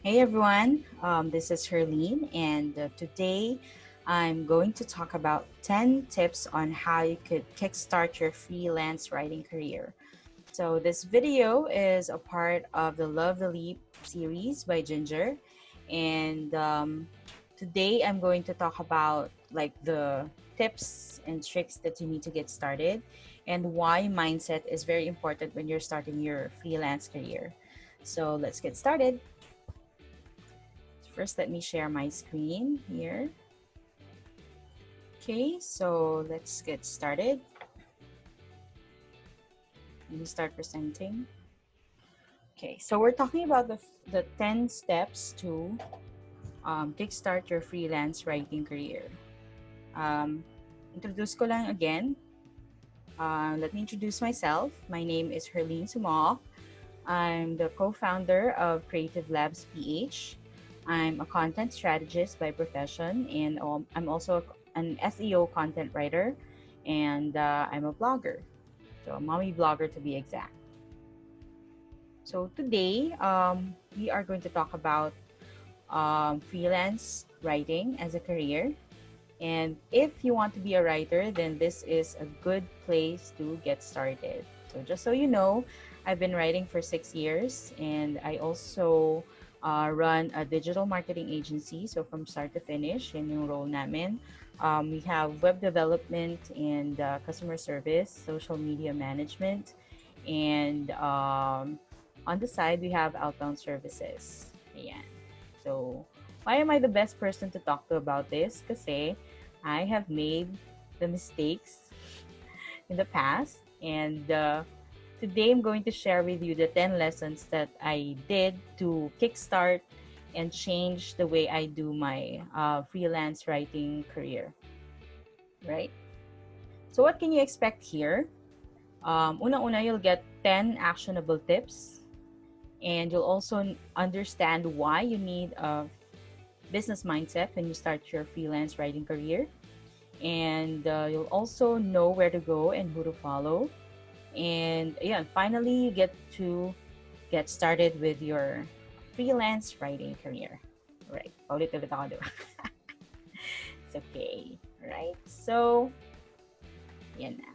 Hey everyone, this is Herlene, and today I'm going to talk about 10 tips on how you could kickstart your freelance writing career. So, this video is a part of the Love the Leap series by Ginger, and today I'm going to talk about like the tips and tricks that you need to get started and why mindset is very important when you're starting your freelance career. So, let's get started. First, let me share my screen here. Okay, so let's get started. Let me start presenting. Okay, so we're talking about the 10 steps to kickstart your freelance writing career. Um, introduce ko lang again. Let me introduce myself. My name is Herlene Somook. I'm the co-founder of Creative Labs PH. I'm a content strategist by profession, and I'm also an SEO content writer, and I'm a blogger, so a mommy blogger to be exact. So today, we are going to talk about freelance writing as a career. And if you want to be a writer, then this is a good place to get started. So just so you know, I've been writing for 6 years, and I also run a digital marketing agency. So from start to finish, in yung role namin, we have web development and customer service, social media management, and on the side, we have outbound services. Ayan. So, why am I the best person to talk to about this? Kasi I have made the mistakes in the past, and today I'm going to share with you the 10 lessons that I did to kickstart and change the way I do my freelance writing career. Right? So, what can you expect here? Unang-una, you'll get 10 actionable tips, and you'll also understand why you need a business mindset when you start your freelance writing career. And you'll also know where to go and who to follow. And yeah, finally, you get to get started with your freelance writing career. Right. Paulit-ulit ako, di ba? It's okay. Right. So, yan na.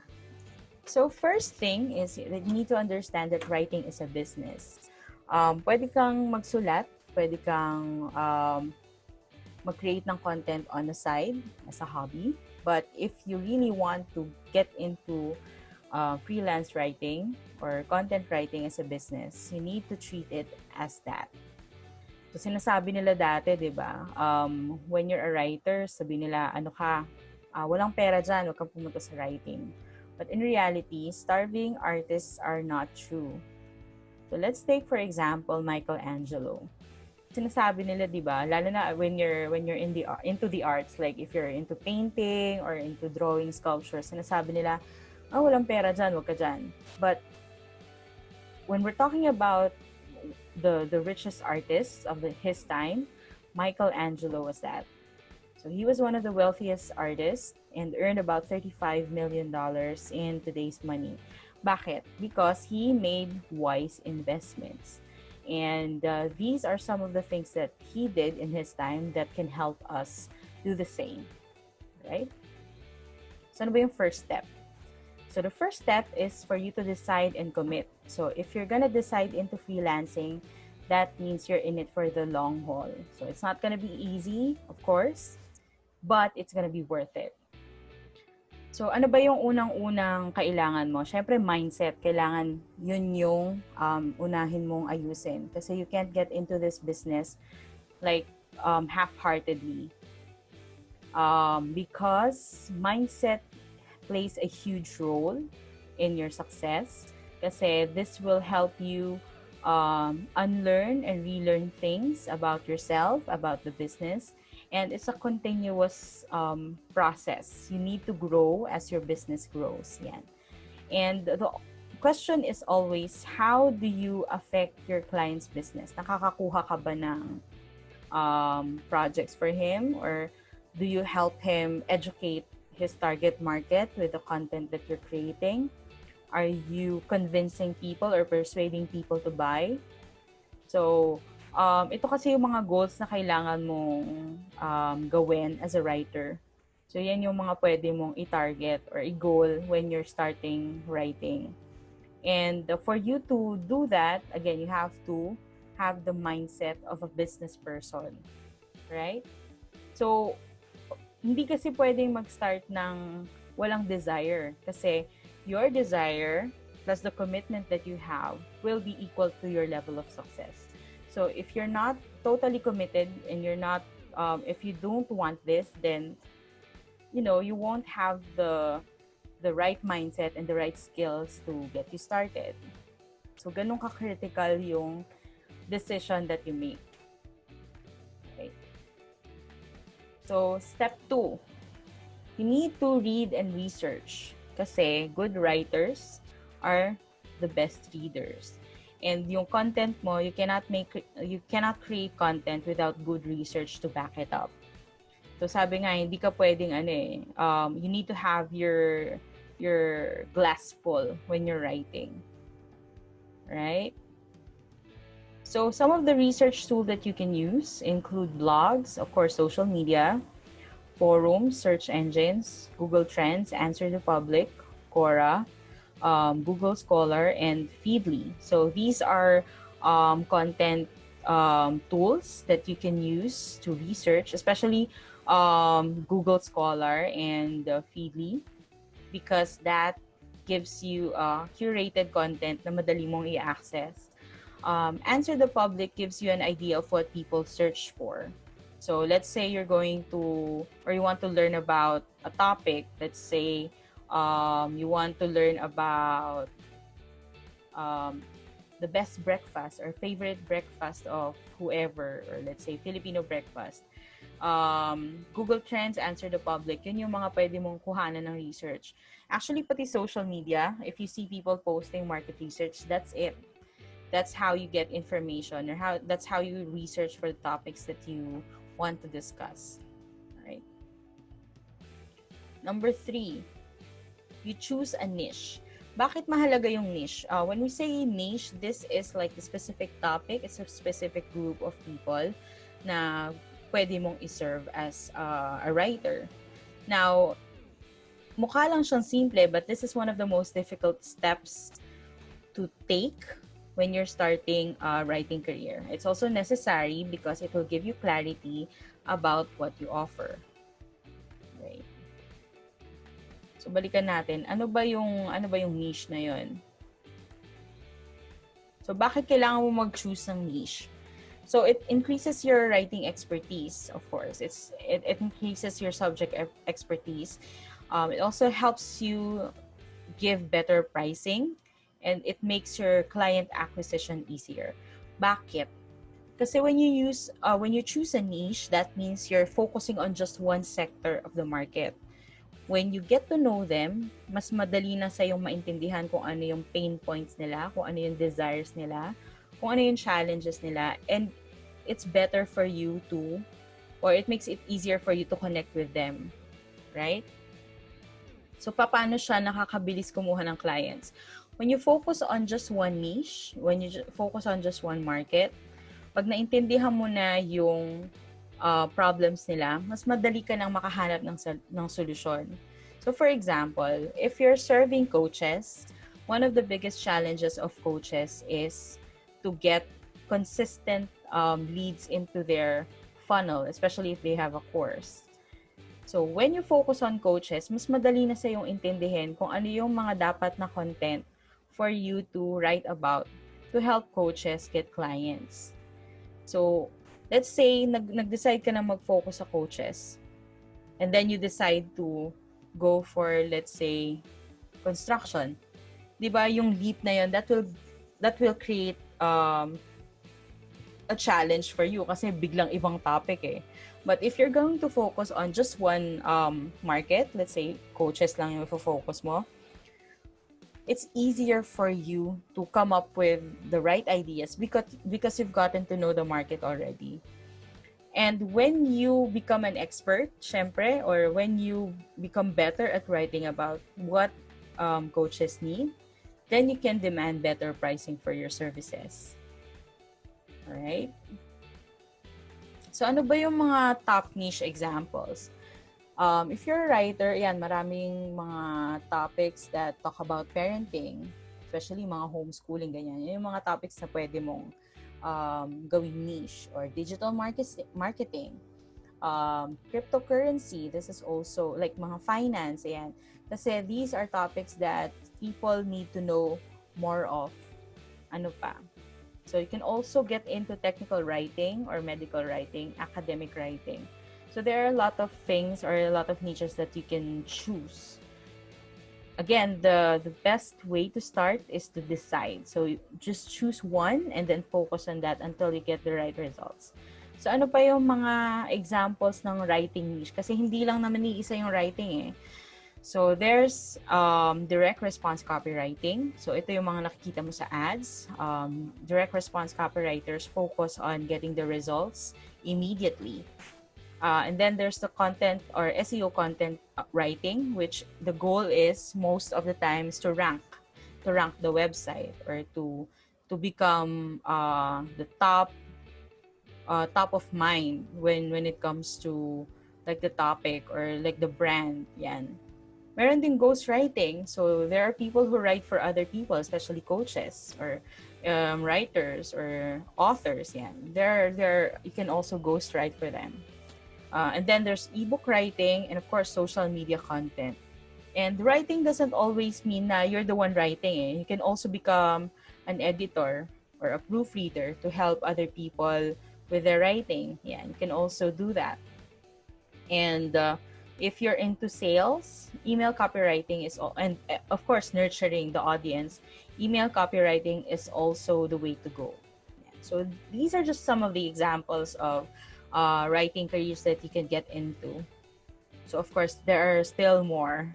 So, first thing is that you need to understand that writing is a business. Pwede kang magsulat, pwede kang mag-create ng content on the side as a hobby. But if you really want to get into freelance writing or content writing as a business, you need to treat it as that. So sinasabi nila dati, di ba, when you're a writer, sabi nila, ano ka, walang pera dyan, huwag kang pumunta sa writing. But in reality, starving artists are not true. So let's take, for example, Michelangelo. Sinasabi nila, 'di ba? Lalo na when you're into the arts, like if you're into painting or into drawing sculpture, sinasabi nila, walang pera diyan, wag ka diyan. But when we're talking about the richest artists of his time, Michelangelo was that. So he was one of the wealthiest artists and earned about $35 million in today's money. Bakit? Because he made wise investments. And these are some of the things that he did in his time that can help us do the same, right? So ano ba yung first step? So the first step is for you to decide and commit. So if you're gonna decide into freelancing, that means you're in it for the long haul. So it's not gonna be easy, of course, but it's gonna be worth it. So, ano ba yung unang-unang kailangan mo? Siyempre, mindset. Kailangan yun yung unahin mong ayusin. Kasi you can't get into this business like half-heartedly. Because mindset plays a huge role in your success. Kasi this will help you unlearn and relearn things about yourself, about the business. And it's a continuous process. You need to grow as your business grows. Yan. And the question is always, how do you affect your client's business? Nakakakuha ka ba ng projects for him? Or do you help him educate his target market with the content that you're creating? Are you convincing people or persuading people to buy? So, ito kasi yung mga goals na kailangan mong gawin as a writer. So, yan yung mga pwede mong i-target or i-goal when you're starting writing. And for you to do that, again, you have to have the mindset of a business person, right? So, hindi kasi pwedeng mag-start ng walang desire kasi your desire plus the commitment that you have will be equal to your level of success. So, if you're not totally committed and you're not, if you don't want this, then, you won't have the right mindset and the right skills to get you started. So, ganun ka-critical yung decision that you make. Okay. So, step 2, you need to read and research kasi good writers are the best readers. And yung content mo, you cannot create content without good research to back it up. So sabi nga, hindi ka pwedeng you need to have your glass full when you're writing. Right? So some of the research tools that you can use include blogs, of course, social media, forums, search engines, Google Trends, Answer the Public, Quora, Google Scholar, and Feedly. So these are content tools that you can use to research, especially Google Scholar and Feedly, because that gives you curated content na madali mong i-access. Answer the Public gives you an idea of what people search for. So let's say you're going to, or you want to learn about a topic. Let's say you want to learn about the best breakfast or favorite breakfast of whoever, or let's say Filipino breakfast. Google Trends, Answer the Public, yun yung mga pwede mong kuhanan ng research. Actually, pati social media, if you see people posting market research, that's it. That's how you get information, or that's how you research for the topics that you want to discuss. Right? Number 3, you choose a niche. Bakit mahalaga yung niche? When we say niche, this is like a specific topic. It's a specific group of people na pwede mong i-serve as a writer. Now, mukha lang siyang simple, but this is one of the most difficult steps to take when you're starting a writing career. It's also necessary because it will give you clarity about what you offer. Right. So balikan natin, ano ba yung niche na yon? So bakit kailangan mo mag-choose ng niche? So it increases your writing expertise, of course. It increases your subject expertise. It also helps you give better pricing, and it makes your client acquisition easier. Bakit? Kasi when you choose a niche, that means you're focusing on just one sector of the market. When you get to know them, mas madali na sa yung maintindihan kung ano yung pain points nila, kung ano yung desires nila, kung ano yung challenges nila, and it's better for you to, or it makes it easier for you to connect with them, right? So, paano siya nakakabilis kumuha ng clients? When you focus on just one niche, when you focus on just one market, pag naintindihan mo na yung problems nila, mas madali ka nang makahanap ng solusyon. So, for example, if you're serving coaches, one of the biggest challenges of coaches is to get consistent leads into their funnel, especially if they have a course. So, when you focus on coaches, mas madali na sa iyong intindihin kung ano yung mga dapat na content for you to write about to help coaches get clients. So, let's say, nag-decide ka na mag-focus sa coaches, and then you decide to go for, let's say, construction. Diba, yung leap na yun, that will create a challenge for you kasi biglang ibang topic eh. But if you're going to focus on just one market, let's say coaches lang yung focus mo, it's easier for you to come up with the right ideas because you've gotten to know the market already. And when you become an expert, syempre, or when you become better at writing about what coaches need, then you can demand better pricing for your services. All right? So ano ba yung mga top niche examples? If you're a writer, yan, maraming mga topics that talk about parenting, especially mga homeschooling, ganyan. Yan yung mga topics na pwede mong gawing niche, or digital marketing, cryptocurrency. This is also like mga finance, ayan. Kasi these are topics that people need to know more of. Ano pa? So you can also get into technical writing or medical writing, academic writing. So there are a lot of things or a lot of niches that you can choose. Again, the best way to start is to decide. So just choose one and then focus on that until you get the right results. So ano pa yung mga examples ng writing niche? Kasi hindi lang naman iisa yung writing eh. So there's direct response copywriting. So ito yung mga nakikita mo sa ads. Direct response copywriters focus on getting the results immediately. And then there's the content or SEO content writing, which the goal is most of the times to rank the website, or to become the top of mind when it comes to like the topic or like the brand. Yan. Meron din ghostwriting. So there are people who write for other people, especially coaches or writers or authors. Yan. There you can also ghostwrite for them. And then there's ebook writing, and of course social media content. And writing doesn't always mean na you're the one writing. You can also become an editor or a proofreader to help other people with their writing. Yeah, you can also do that. And if you're into sales, email copywriting is and of course nurturing the audience, email copywriting is also the way to go. Yeah. So these are just some of the examples of writing careers that you can get into. So of course there are still more,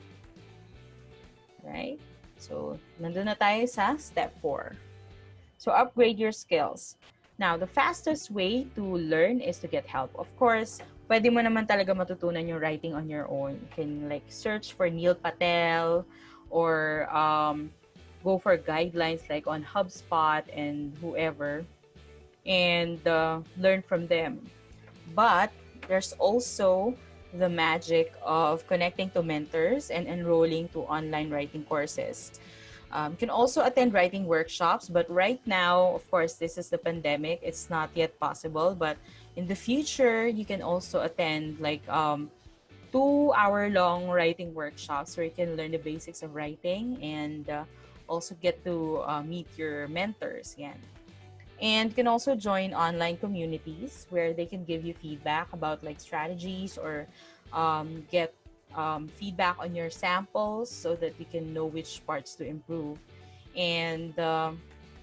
right? So nandun na tayo sa step 4. So upgrade your skills. Now, the fastest way to learn is to get help. Of course, pwede mo naman talaga matutunan yung writing on your own. You can like search for Neil Patel or go for guidelines like on HubSpot and whoever, and learn from them. But there's also the magic of connecting to mentors and enrolling to online writing courses. You can also attend writing workshops, but right now, of course, this is the pandemic. It's not yet possible, but in the future, you can also attend like 2-hour-long writing workshops where you can learn the basics of writing and also get to meet your mentors. Yan. And you can also join online communities where they can give you feedback about like strategies or get feedback on your samples so that you can know which parts to improve, and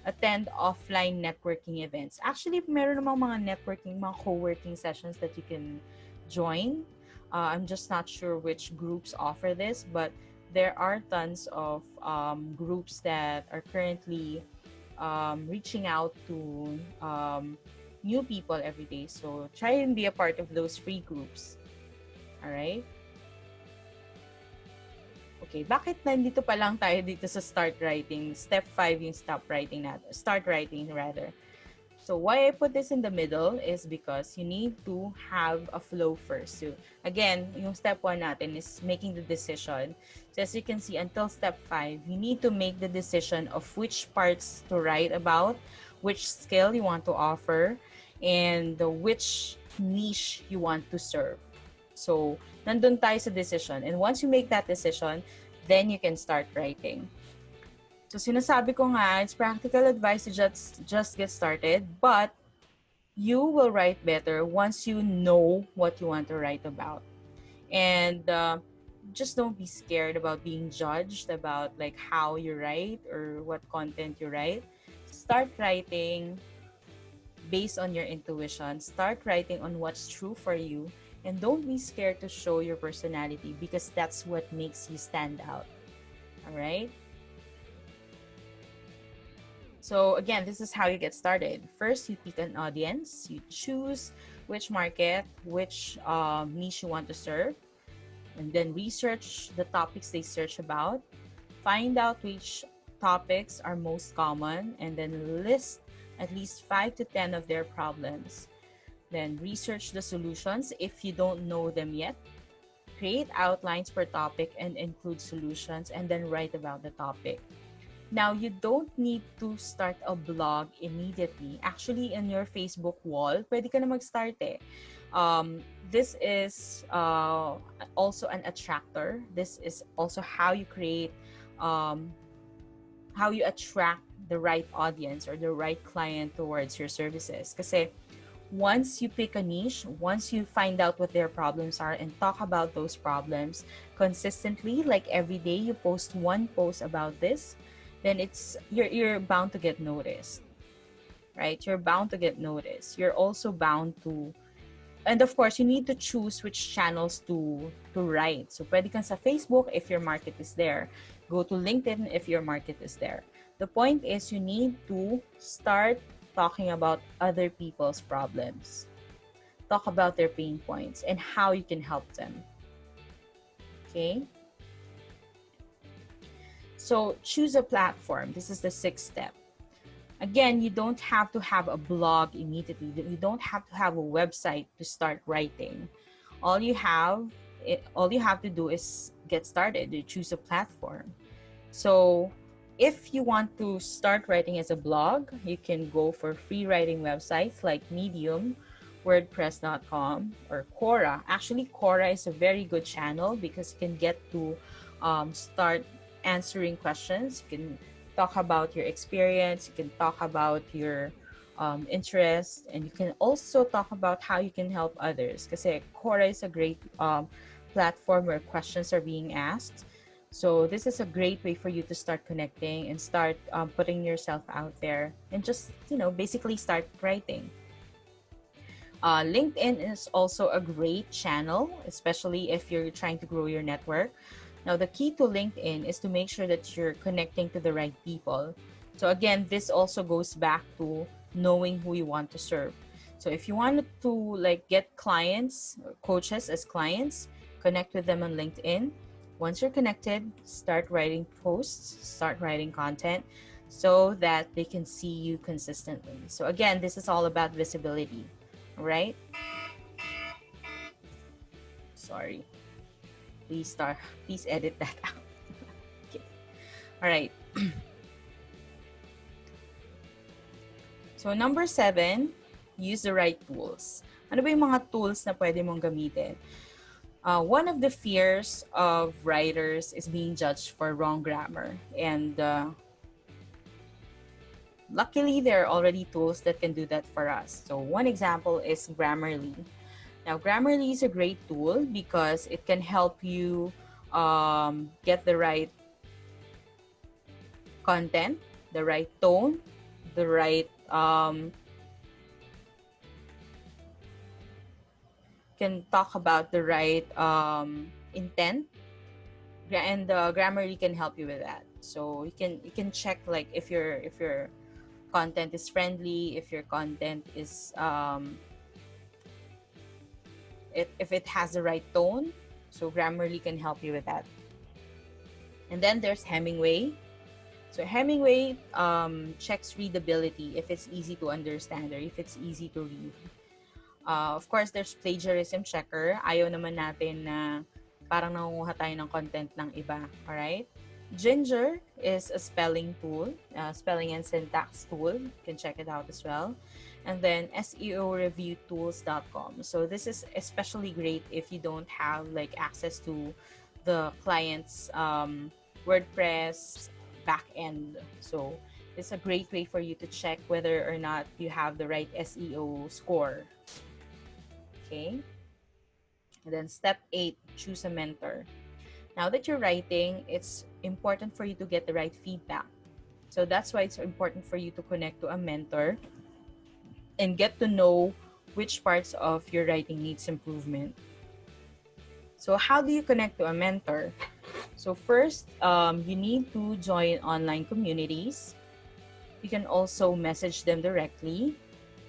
attend offline networking events. Actually, meron namang mga networking, mga co-working sessions that you can join. I'm just not sure which groups offer this, but there are tons of groups that are currently reaching out to new people every day. So try and be a part of those free groups. All right? Okay, bakit nandito pa lang tayo dito sa start writing? Step 5 yung start writing rather. So why I put this in the middle is because you need to have a flow first. So again, yung step 1 natin is making the decision. So as you can see, until step 5, you need to make the decision of which parts to write about, which skill you want to offer, and which niche you want to serve. So nandun tayo sa decision. And once you make that decision, then you can start writing. So sinasabi ko nga, it's practical advice to just get started, but you will write better once you know what you want to write about. And just don't be scared about being judged about like how you write or what content you write. Start writing based on your intuition. Start writing on what's true for you. And don't be scared to show your personality because that's what makes you stand out. All right? So again, this is how you get started. First, you pick an audience. You choose which market, which niche you want to serve. And then research the topics they search about. Find out which topics are most common. And then list at least 5 to 10 of their problems. Then research the solutions if you don't know them yet. Create outlines per topic and include solutions, and then write about the topic. Now, you don't need to start a blog immediately. Actually, in your Facebook wall, pwede ka na mag-start eh. This is also an attractor. This is also how you create, how you attract the right audience or the right client towards your services. Kasi once you pick a niche, once you find out what their problems are and talk about those problems consistently, like every day you post one post about this, then you're bound to get noticed, right? You're bound to get noticed. You're also bound to, and of course, you need to choose which channels to write. So pwede kang sa Facebook if your market is there. Go to LinkedIn if your market is there. The point is you need to start talking about other people's problems. Talk about their pain points and how you can help them. Okay? So choose a platform. This is the sixth step. Again, you don't have to have a blog immediately. You don't have to have a website to start writing. All you have to do is get started. You choose a platform. So if you want to start writing as a blog, you can go for free writing websites like Medium, WordPress.com, or Quora. Actually, Quora is a very good channel because you can get to start answering questions. You can talk about your experience. You can talk about your interest, and you can also talk about how you can help others. Kasi Quora is a great platform where questions are being asked. So this is a great way for you to start connecting and start putting yourself out there and just, basically start writing. LinkedIn is also a great channel, especially if you're trying to grow your network. Now, the key to LinkedIn is to make sure that you're connecting to the right people. So again, this also goes back to knowing who you want to serve. So if you want to get clients, or coaches as clients, connect with them on LinkedIn. Once you're connected, start writing posts, start writing content so that they can see you consistently. So again, this is all about visibility, right? Sorry. Please edit that out. Okay. All right. So number 7, use the right tools. Ano ba yung mga tools na pwede mong gamitin? One of the fears of writers is being judged for wrong grammar. And luckily, there are already tools that can do that for us. So one example is Grammarly. Now, Grammarly is a great tool because it can help you get the right content, the right tone, the right can talk about the right intent, and Grammarly can help you with that. So you can check like if your content is friendly, if your content is if it has the right tone. So Grammarly can help you with that. And then there's Hemingway. So Hemingway checks readability, if it's easy to understand or if it's easy to read. Of course, there's plagiarism checker. Ayaw naman natin na parang nangunguha tayo ng content ng iba. Alright? Ginger is a spelling tool, spelling and syntax tool. You can check it out as well. And then SEOreviewtools.com. So this is especially great if you don't have access to the client's WordPress backend. So it's a great way for you to check whether or not you have the right SEO score. Okay. And then step 8, choose a mentor. Now that you're writing, it's important for you to get the right feedback. So that's why it's important for you to connect to a mentor and get to know which parts of your writing needs improvement. So how do you connect to a mentor? So first, you need to join online communities. You can also message them directly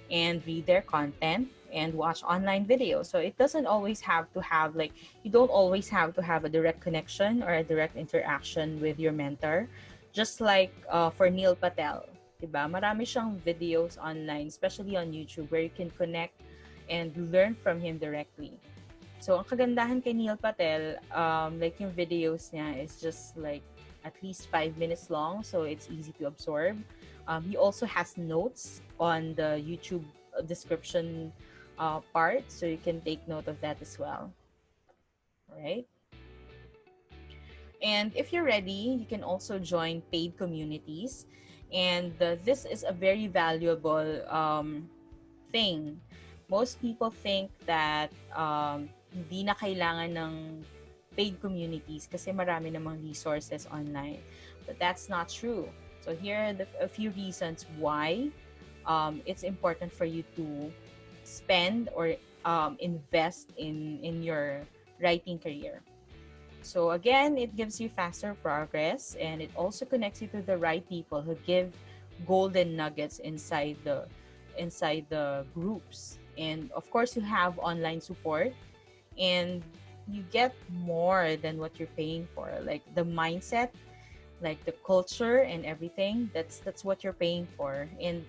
and read their content and watch online videos. So it doesn't always have to have you don't always have to have a direct connection or a direct interaction with your mentor. Just like for Neil Patel, diba? Marami siyang videos online, especially on YouTube, where you can connect and learn from him directly. So, ang kagandahan kay Neil Patel, like yung videos niya is just like at least 5 minutes long, so it's easy to absorb. He also has notes on the YouTube description part, so you can take note of that as well. All right? And if you're ready, you can also join paid communities. And this is a very valuable thing. Most people think that hindi na kailangan ng paid communities kasi marami namang resources online. But that's not true. So here are a few reasons why it's important for you to spend or invest in your writing career. So again, it gives you faster progress, and it also connects you to the right people who give golden nuggets inside the groups. And of course, you have online support, and you get more than what you're paying for. Like the mindset, like the culture and everything. That's what you're paying for. And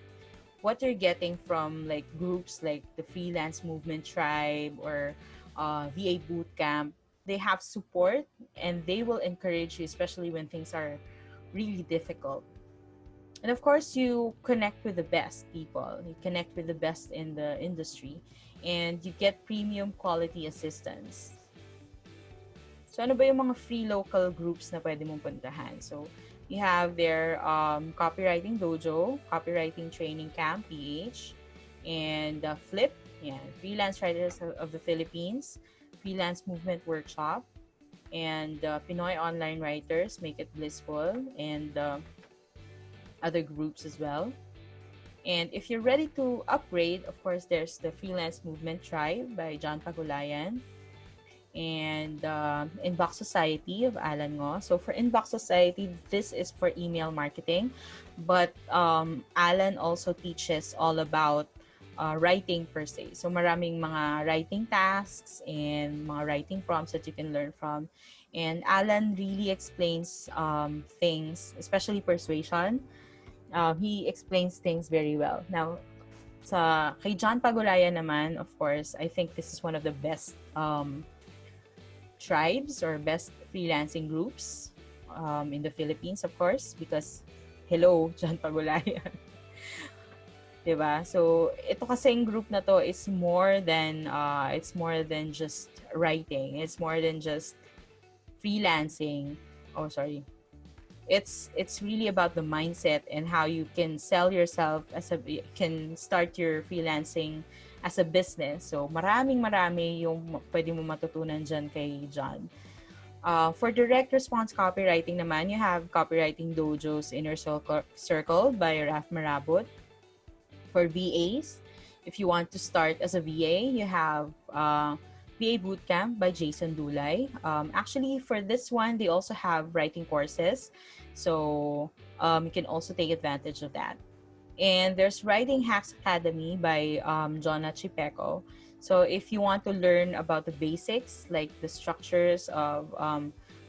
what you're getting from like groups like the Freelance Movement Tribe or VA Bootcamp, they have support and they will encourage you, especially when things are really difficult. And of course, you connect with the best people. You connect with the best in the industry, and you get premium quality assistance. So ano ba yung mga free local groups na pwede mong puntahan? So you have their Copywriting Dojo, Copywriting Training Camp, PH, and Flip, yeah, Freelance Writers of the Philippines, Freelance Movement Workshop, and Pinoy Online Writers, Make It Blissful, and other groups as well. And if you're ready to upgrade, of course, there's the Freelance Movement Tribe by John Pagulayan, and Inbox Society of Alan Ngo. So for Inbox Society, this is for email marketing, but Alan also teaches all about writing per se. So maraming mga writing tasks and mga writing prompts that you can learn from. And Alan really explains things, especially persuasion. He explains things very well. Now, kay John Pagulayan naman, of course, I think this is one of the best tribes or best freelancing groups in the Philippines, of course, because hello, John Pagulayan. Diba? So, ito kasing group na to is more than just writing. It's more than just freelancing. Oh, sorry. It's really about the mindset and how you can sell yourself can start your freelancing as a business. So, marami yung pwede mo matutunan dyan kay John. For direct response copywriting naman, you have Copywriting Dojo's Inner Circle by Raf Marabot. For VAs, if you want to start as a VA, you have VA Bootcamp by Jason Dulay. Actually, for this one, they also have writing courses. So you can also take advantage of that. And there's Writing Hacks Academy by Jonna Chipeco. So if you want to learn about the basics, like the structures of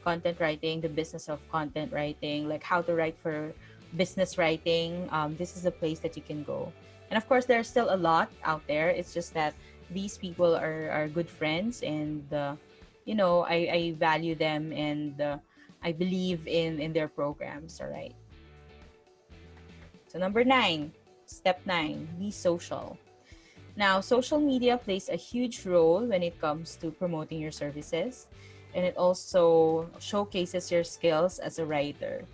content writing, the business of content writing, like how to write for business writing, this is a place that you can go. And of course, there's still a lot out there. It's just that these people are good friends, and I value them, and I believe in their programs. All right. So step 9, be social. Now, social media plays a huge role when it comes to promoting your services, and it also showcases your skills as a writer.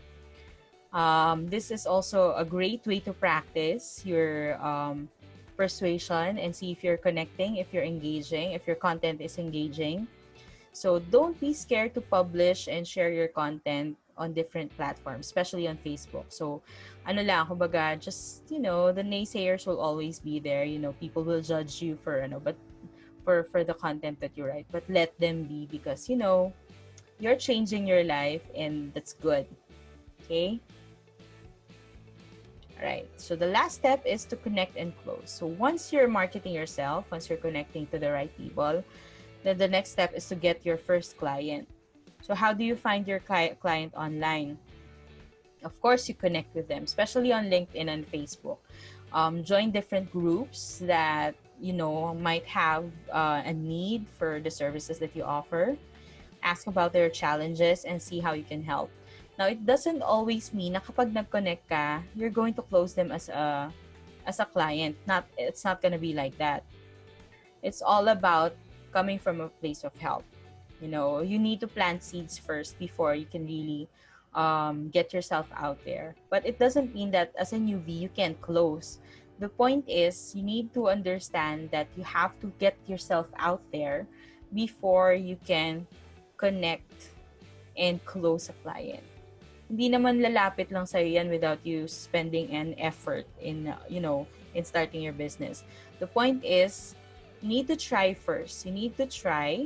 This is also a great way to practice your persuasion and see if you're connecting, if you're engaging, if your content is engaging. So don't be scared to publish and share your content on different platforms, especially on Facebook. So kumbaga, just, the naysayers will always be there. People will judge you but for the content that you write. But let them be, because, you're changing your life, and that's good. Okay? Right. So the last step is to connect and close. So once you're marketing yourself, once you're connecting to the right people, then the next step is to get your first client. So how do you find your client online? Of course, you connect with them, especially on LinkedIn and Facebook. Join different groups that might have a need for the services that you offer. Ask about their challenges and see how you can help. Now, it doesn't always mean na kapag nag-connect ka, you're going to close them as a client. It's not gonna be like that. It's all about coming from a place of help. You need to plant seeds first before you can really get yourself out there. But it doesn't mean that as a newbie, you can't close. The point is, you need to understand that you have to get yourself out there before you can connect and close a client. Hindi naman lalapit lang sa'yo yan without you spending an effort in starting your business. The point is, you need to try first. You need to try.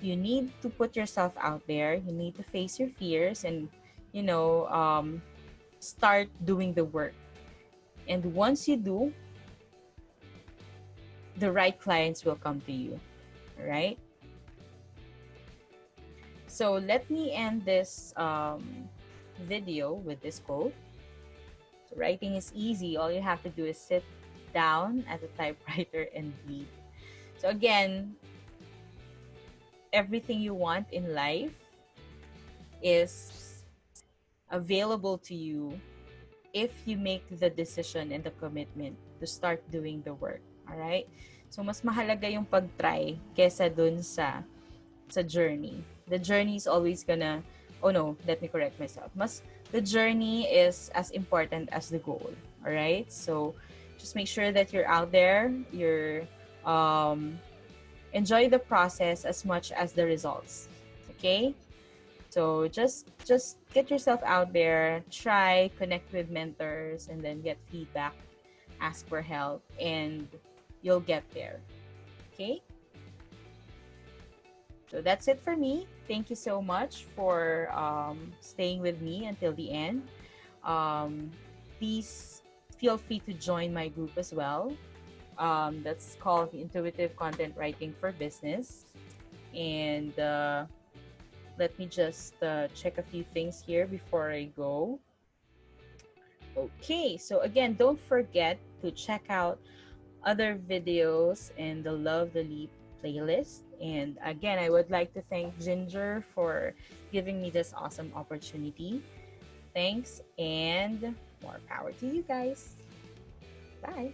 You need to put yourself out there. You need to face your fears and, you know, um, start doing the work. And once you do, the right clients will come to you. All right? So let me end this video with this quote. So writing is easy. All you have to do is sit down at a typewriter and read. So again, everything you want in life is available to you if you make the decision and the commitment to start doing the work. All right? So mas mahalaga yung pag-try kesa dun sa journey. The journey is always gonna, oh no, let me correct myself. The journey is as important as the goal. All right? So just make sure that you're out there, you're enjoy the process as much as the results. Okay? So just get yourself out there, try, connect with mentors, and then get feedback, ask for help, and you'll get there. Okay? So that's it for me. Thank you so much for staying with me until the end. Please feel free to join my group as well. That's called the Intuitive Content Writing for Business. And let me just check a few things here before I go. Okay, so again, don't forget to check out other videos in the Love the Leap playlist. And again, I would like to thank Ginger for giving me this awesome opportunity. Thanks, and more power to you guys. Bye.